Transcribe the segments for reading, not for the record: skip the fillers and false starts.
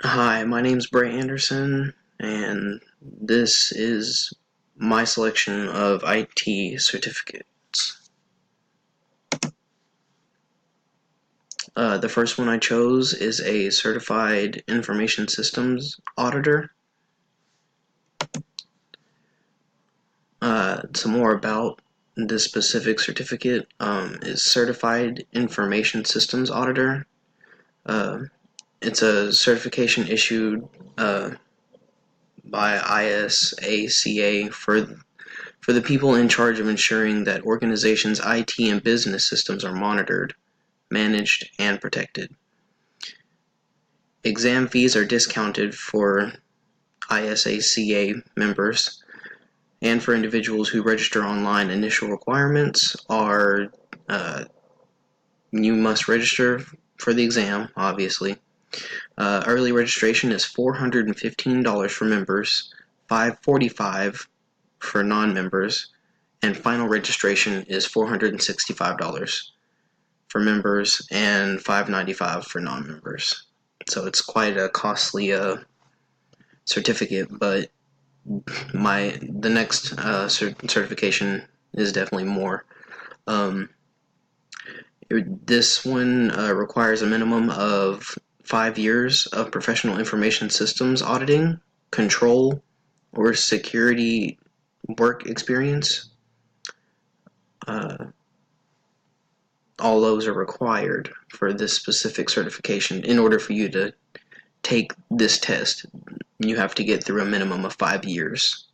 Hi, my name's Bray Anderson, and this is my selection of IT certificates. The first one I chose is a Certified Information Systems Auditor. Some more about this specific certificate is Certified Information Systems Auditor. Uh, it's a certification issued by ISACA for the people in charge of ensuring that organizations' IT and business systems are monitored, managed, and protected. Exam fees are discounted for ISACA members, and for individuals who register online. Initial requirements are you must register for the exam, obviously. Early registration is $415 for members, $545 for non-members, and final registration is $465 for members and $595 for non-members. So it's quite a costly certificate, but the next certification is definitely more. This one requires a minimum of 5 years of professional information systems auditing, control, or security work experience. All those are required for this specific certification. In order for you to take this test, you have to get through a minimum of 5 years.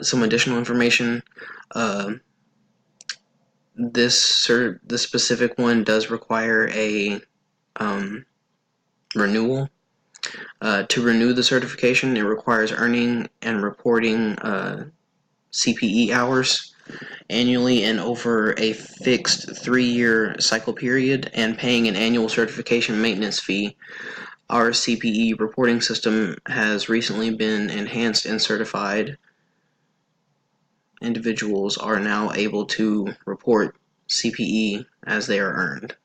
Some additional information. This specific one does require a renewal. To renew the certification, it requires earning and reporting CPE hours annually and over a fixed 3-year cycle period, and paying an annual certification maintenance fee. Our CPE reporting system has recently been enhanced and certified. Individuals are now able to report CPE as they are earned.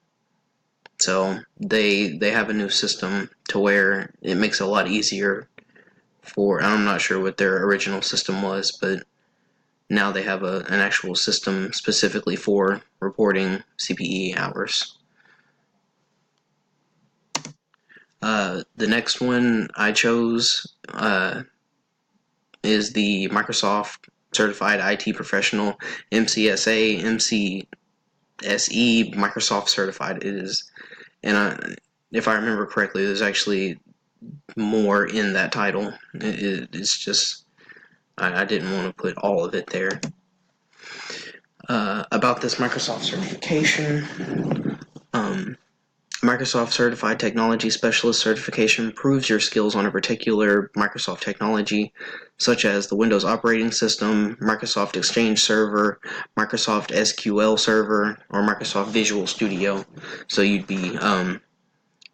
So they have a new system to where it makes it a lot easier for, I'm not sure what their original system was, but now they have an actual system specifically for reporting CPE hours. The next one I chose is the Microsoft Certified IT Professional, MCSA, MCSE, Microsoft Certified. It is, and if I remember correctly, there's actually more in that title. It's just, I didn't want to put all of it there. About this Microsoft certification, Microsoft Certified Technology Specialist certification proves your skills on a particular Microsoft technology, such as the Windows operating system, Microsoft Exchange Server, Microsoft SQL Server, or Microsoft Visual Studio. So you'd be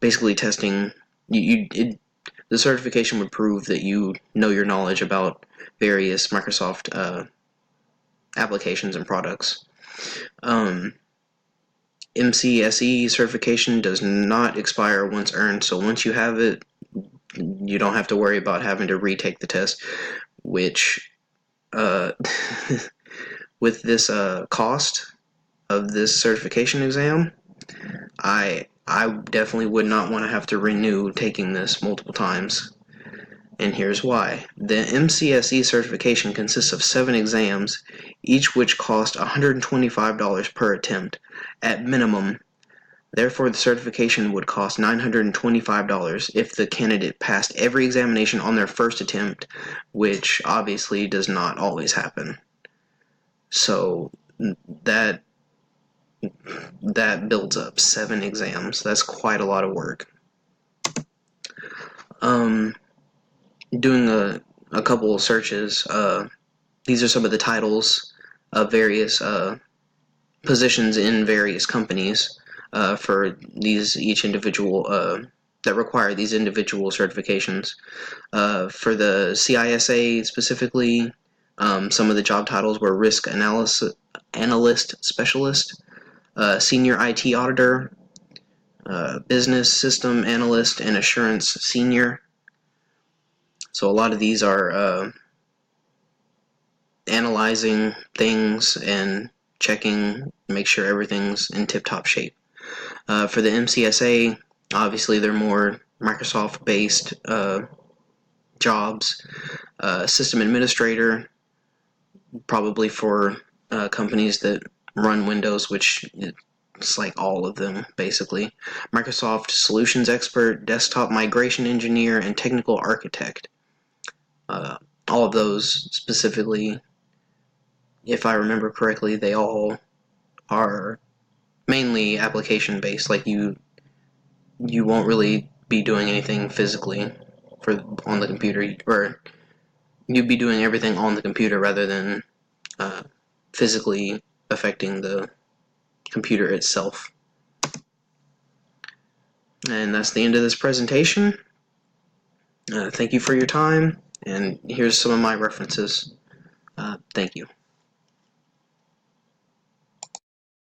basically testing. The certification would prove that you know your knowledge about various Microsoft applications and products. MCSE certification does not expire once earned, so once you have it, you don't have to worry about having to retake the test, which with this cost of this certification exam, I definitely would not want to have to renew taking this multiple times. And here's why. The MCSE certification consists of 7 exams, each which cost $125 per attempt at minimum. Therefore, the certification would cost $925 if the candidate passed every examination on their first attempt, which obviously does not always happen. So that builds up 7 exams. That's quite a lot of work. Doing a couple of searches, these are some of the titles of various positions in various companies for each individual that require these individual certifications. For the CISA specifically, some of the job titles were Risk Analyst Specialist, Senior IT Auditor, business system analyst, and assurance senior. So a lot of these are analyzing things and checking, make sure everything's in tip-top shape. For the MCSA, obviously they're more Microsoft-based jobs. System administrator, probably for companies that run Windows, which it's like all of them, basically. Microsoft Solutions Expert, Desktop Migration Engineer, and Technical Architect. All of those specifically, if I remember correctly, they all are mainly application based. Like you won't really be doing anything physically on the computer, or you'd be doing everything on the computer rather than physically affecting the computer itself. And that's the end of this presentation. Thank you for your time, and here's some of my references. Thank you.